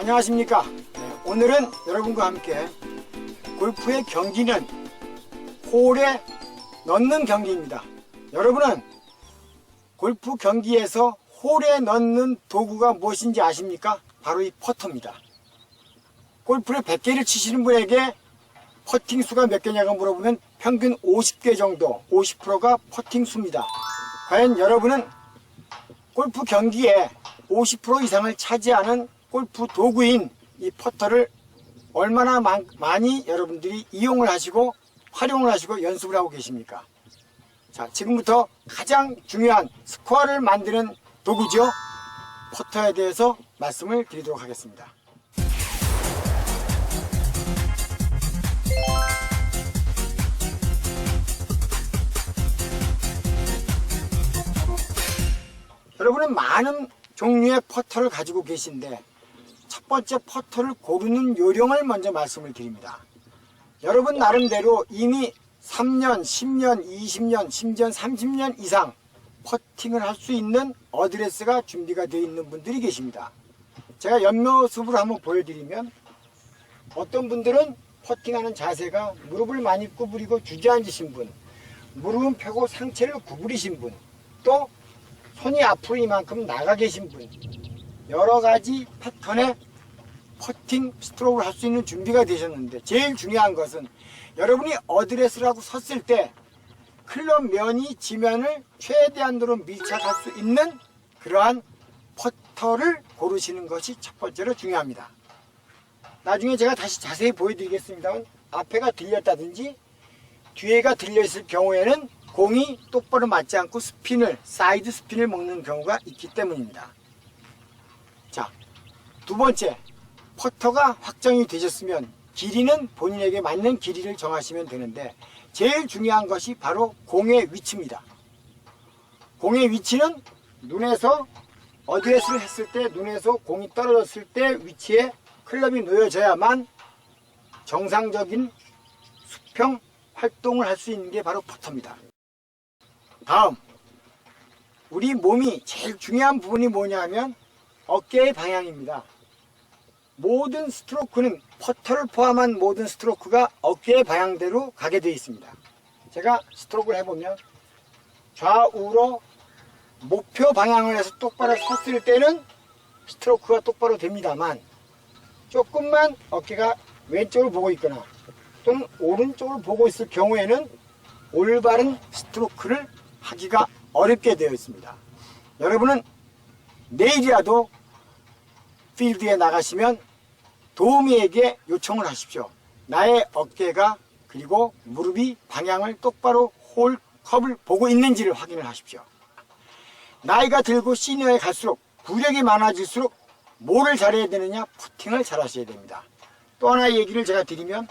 안녕하십니까. 오늘은 여러분과 함께 골프의 경기는 홀에 넣는 경기입니다. 여러분은 골프 경기에서 홀에 넣는 도구가 무엇인지 아십니까? 바로 이 퍼터입니다. 골프를 100개를 치시는 분에게 퍼팅 수가 몇 개냐고 물어보면 평균 50개 정도, 50%가 퍼팅 수입니다. 과연 여러분은 골프 경기에 50% 이상을 차지하는 골프 도구인 이 퍼터를 얼마나 많이 여러분들이 이용을 하시고 활용을 하시고 연습을 하고 계십니까? 자, 지금부터 가장 중요한 스코어를 만드는 도구죠. 퍼터에 대해서 말씀을 드리도록 하겠습니다. 여러분은 많은 종류의 퍼터를 가지고 계신데 첫 번째 퍼터를 고르는 요령을 먼저 말씀을 드립니다. 여러분 나름대로 이미 3년, 10년, 20년, 심지어 30년 이상 퍼팅을 할 수 있는 어드레스가 준비가 되어 있는 분들이 계십니다. 제가 옆모습으로 한번 보여드리면 어떤 분들은 퍼팅하는 자세가 무릎을 많이 구부리고 주저앉으신 분, 무릎은 펴고 상체를 구부리신 분, 또 손이 앞으로 이만큼 나가 계신 분, 여러 가지 패턴의 퍼팅 스트로크를 할 수 있는 준비가 되셨는데 제일 중요한 것은 여러분이 어드레스를 하고 섰을 때 클럽 면이 지면을 최대한으로 밀착할 수 있는 그러한 퍼터를 고르시는 것이 첫 번째로 중요합니다. 나중에 제가 다시 자세히 보여드리겠습니다만 앞에가 들렸다든지 뒤에가 들려있을 경우에는 공이 똑바로 맞지 않고 스핀을, 사이드 스핀을 먹는 경우가 있기 때문입니다. 자, 두 번째, 퍼터가 확정이 되셨으면 길이는 본인에게 맞는 길이를 정하시면 되는데 제일 중요한 것이 바로 공의 위치입니다. 공의 위치는 눈에서 어드레스를 했을 때 눈에서 공이 떨어졌을 때 위치에 클럽이 놓여져야만 정상적인 수평 활동을 할 수 있는 게 바로 퍼터입니다. 다음, 우리 몸이 제일 중요한 부분이 뭐냐면 어깨의 방향입니다. 모든 스트로크는 퍼터를 포함한 모든 스트로크가 어깨의 방향대로 가게 되어 있습니다. 제가 스트로크를 해보면 좌우로 목표 방향을 해서 똑바로 섰을 때는 스트로크가 똑바로 됩니다만 조금만 어깨가 왼쪽을 보고 있거나 또는 오른쪽을 보고 있을 경우에는 올바른 스트로크를 하기가 어렵게 되어 있습니다. 여러분은 내일이라도 필드에 나가시면 도우미에게 요청을 하십시오. 나의 어깨가 그리고 무릎이 방향을 똑바로 홀 컵을 보고 있는지를 확인을 하십시오. 나이가 들고 시니어에 갈수록 구력이 많아질수록 뭐를 잘해야 되느냐? 퍼팅을 잘 하셔야 됩니다. 또 하나의 얘기를 제가 드리면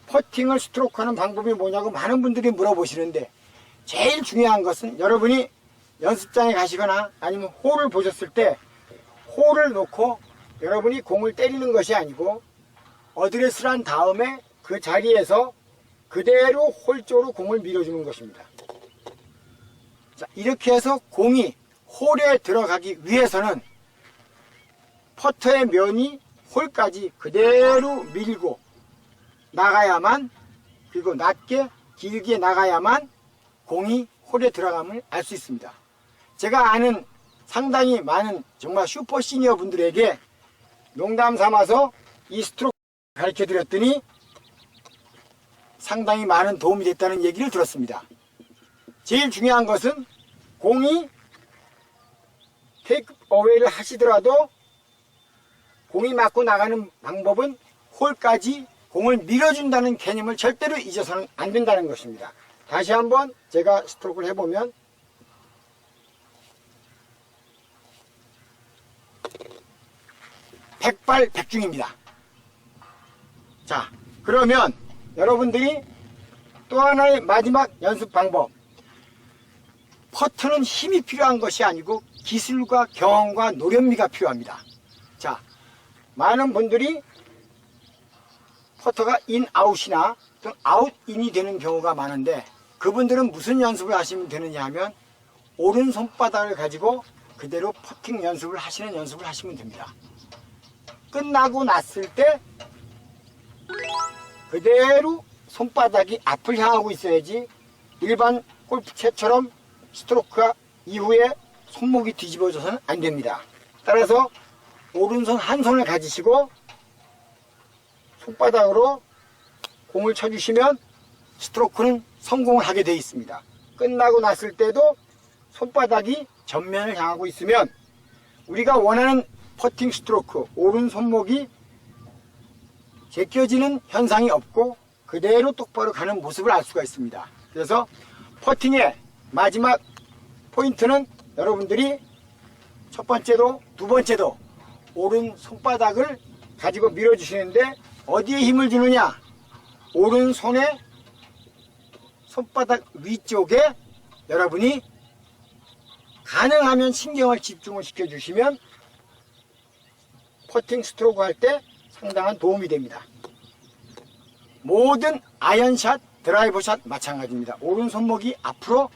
퍼팅을 스트로크하는 방법이 뭐냐고 많은 분들이 물어보시는데 제일 중요한 것은 여러분이 연습장에 가시거나 아니면 홀을 보셨을 때 홀을 놓고 여러분이 공을 때리는 것이 아니고 어드레스를 한 다음에 그 자리에서 그대로 홀 쪽으로 공을 밀어주는 것입니다. 자, 이렇게 해서 공이 홀에 들어가기 위해서는 퍼터의 면이 홀까지 그대로 밀고 나가야만, 그리고 낮게 길게 나가야만 공이 홀에 들어감을 알 수 있습니다. 제가 아는 상당히 많은 정말 슈퍼 시니어 분들에게 농담 삼아서 이 스트로크 가르쳐 드렸더니 상당히 많은 도움이 됐다는 얘기를 들었습니다. 제일 중요한 것은 공이 테이크 어웨이를 하시더라도 공이 맞고 나가는 방법은 홀까지 공을 밀어준다는 개념을 절대로 잊어서는 안 된다는 것입니다. 다시 한번 제가 스트로크를 해보면 백발백중입니다. 자, 그러면 여러분들이 또 하나의 마지막 연습 방법, 퍼터는 힘이 필요한 것이 아니고 기술과 경험과 노련미가 필요합니다. 자, 많은 분들이 퍼터가 인아웃이나 또는 아웃인이 되는 경우가 많은데 그분들은 무슨 연습을 하시면 되느냐 하면 오른손바닥을 가지고 그대로 퍼팅 연습을 하시는 연습을 하시면 됩니다. 끝나고 났을 때 그대로 손바닥이 앞을 향하고 있어야지 일반 골프채처럼 스트로크 이후에 손목이 뒤집어져서는 안 됩니다. 따라서 오른손 한 손을 가지시고 손바닥으로 공을 쳐주시면 스트로크는 성공을 하게 되어 있습니다. 끝나고 났을 때도 손바닥이 전면을 향하고 있으면 우리가 원하는 퍼팅 스트로크 오른손목이 제껴지는 현상이 없고 그대로 똑바로 가는 모습을 알 수가 있습니다. 그래서 퍼팅의 마지막 포인트는 여러분들이 첫 번째도 두 번째도 오른 손바닥을 가지고 밀어주시는데 어디에 힘을 주느냐? 오른손의 손바닥 위쪽에 여러분이 가능하면 신경을 집중을 시켜주시면 퍼팅 스트로크 할 때 상당한 도움이 됩니다. 모든 아이언샷, 드라이버샷 마찬가지입니다. 오른손목이 앞으로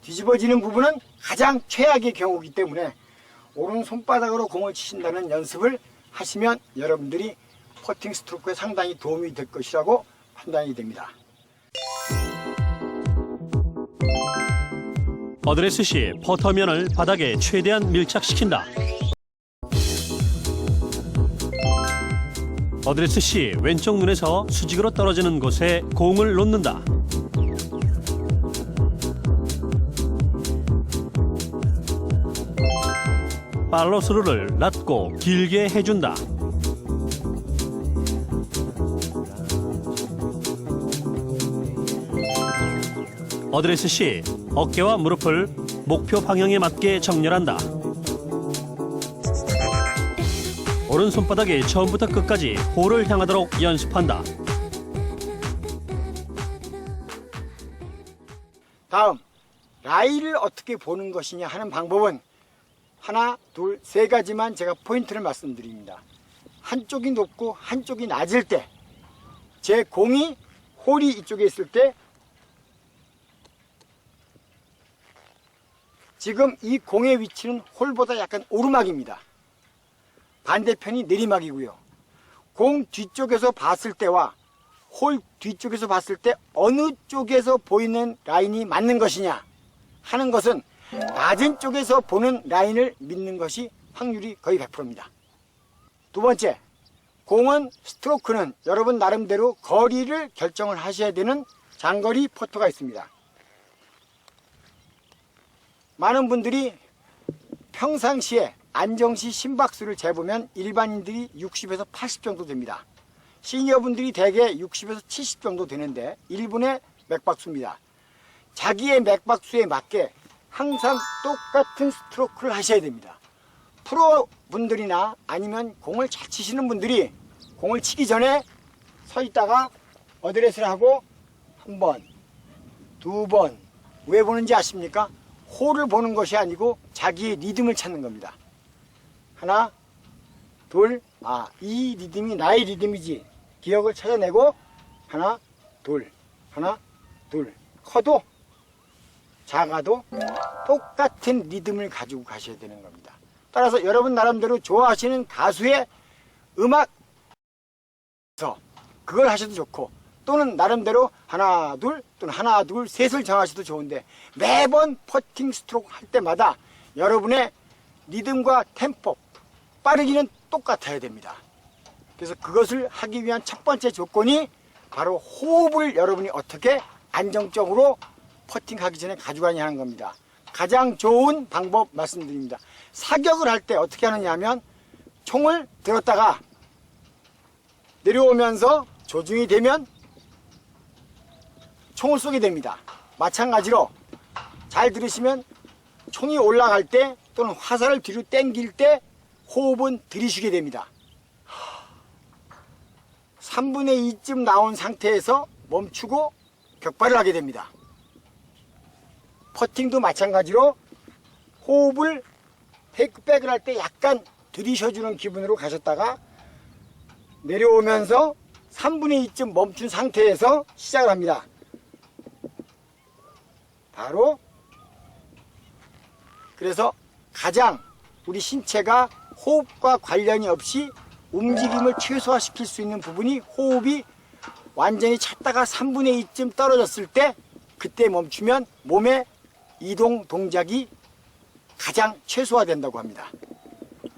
뒤집어지는 부분은 가장 최악의 경우이기 때문에 오른손바닥으로 공을 치신다는 연습을 하시면 여러분들이 퍼팅 스트로크에 상당히 도움이 될 것이라고 판단이 됩니다. 어드레스 시 퍼터면을 바닥에 최대한 밀착시킨다. 어드레스 시 왼쪽 눈에서 수직으로 떨어지는 곳에 공을 놓는다. 팔로스루를 낮고 길게 해준다. 어드레스 시 어깨와 무릎을 목표 방향에 맞게 정렬한다. 오른손바닥이 처음부터 끝까지 홀을 향하도록 연습한다. 다음 라이를 어떻게 보는 것이냐 하는 방법은 하나, 둘, 세 가지만 제가 포인트를 말씀드립니다. 한쪽이 높고 한쪽이 낮을 때, 제 공이 홀이 이쪽에 있을 때 지금 이 공의 위치는 홀보다 약간 오르막입니다. 반대편이 내리막이고요. 공 뒤쪽에서 봤을 때와 홀 뒤쪽에서 봤을 때 어느 쪽에서 보이는 라인이 맞는 것이냐 하는 것은 낮은 쪽에서 보는 라인을 믿는 것이 확률이 거의 100%입니다. 두 번째, 공은 스트로크는 여러분 나름대로 거리를 결정을 하셔야 되는 장거리 퍼터가 있습니다. 많은 분들이 평상시에 안정시 심박수를 재보면 일반인들이 60에서 80 정도 됩니다. 시니어분들이 대개 60에서 70 정도 되는데 1분의 맥박수입니다. 자기의 맥박수에 맞게 항상 똑같은 스트로크를 하셔야 됩니다. 프로 분들이나 아니면 공을 잘 치시는 분들이 공을 치기 전에 서 있다가 어드레스를 하고 한 번, 두 번, 왜 보는지 아십니까? 홀을 보는 것이 아니고 자기의 리듬을 찾는 겁니다. 하나, 둘, 이 리듬이 나의 리듬이지. 기억을 찾아내고 하나, 둘, 하나, 둘. 커도 작아도 똑같은 리듬을 가지고 가셔야 되는 겁니다. 따라서 여러분 나름대로 좋아하시는 가수의 음악 그걸 하셔도 좋고 또는 나름대로 하나 둘 또는 하나 둘 셋을 정하셔도 좋은데 매번 퍼팅 스트로크 할 때마다 여러분의 리듬과 템포 빠르기는 똑같아야 됩니다. 그래서 그것을 하기 위한 첫 번째 조건이 바로 호흡을 여러분이 어떻게 안정적으로 퍼팅하기 전에 가져가냐 하는 겁니다. 가장 좋은 방법 말씀드립니다. 사격을 할 때 어떻게 하느냐 하면 총을 들었다가 내려오면서 조중이 되면 총을 쏘게 됩니다. 마찬가지로 잘 들으시면 총이 올라갈 때 또는 화살을 뒤로 당길 때 호흡은 들이쉬게 됩니다. 3분의 2쯤 나온 상태에서 멈추고 격발을 하게 됩니다. 퍼팅도 마찬가지로 호흡을 테이크백을 할 때 약간 들이쉬어주는 기분으로 가셨다가 내려오면서 3분의 2쯤 멈춘 상태에서 시작을 합니다. 바로 그래서 가장 우리 신체가 호흡과 관련이 없이 움직임을 최소화시킬 수 있는 부분이 호흡이 완전히 찼다가 3분의 2쯤 떨어졌을 때 그때 멈추면 몸의 이동 동작이 가장 최소화된다고 합니다.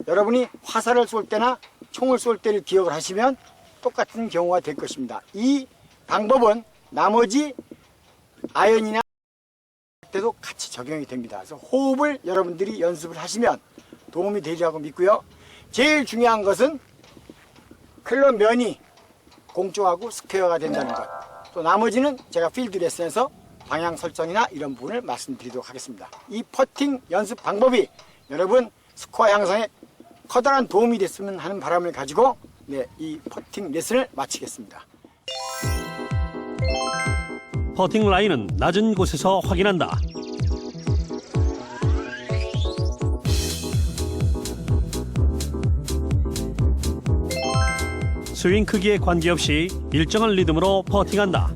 여러분이 화살을 쏠 때나 총을 쏠 때를 기억을 하시면 똑같은 경우가 될 것입니다. 이 방법은 나머지 아연이나 때도 같이 적용이 됩니다. 그래서 호흡을 여러분들이 연습을 하시면 도움이 되리라고 믿고요. 제일 중요한 것은 클럽 면이 공정하고 스퀘어가 된다는 것. 또 나머지는 제가 필드 레슨에서 방향 설정이나 이런 부분을 말씀드리도록 하겠습니다. 이 퍼팅 연습 방법이 여러분 스코어 향상에 커다란 도움이 됐으면 하는 바람을 가지고 이 퍼팅 레슨을 마치겠습니다. 퍼팅 라인은 낮은 곳에서 확인한다. 스윙 크기에 관계없이 일정한 리듬으로 퍼팅한다.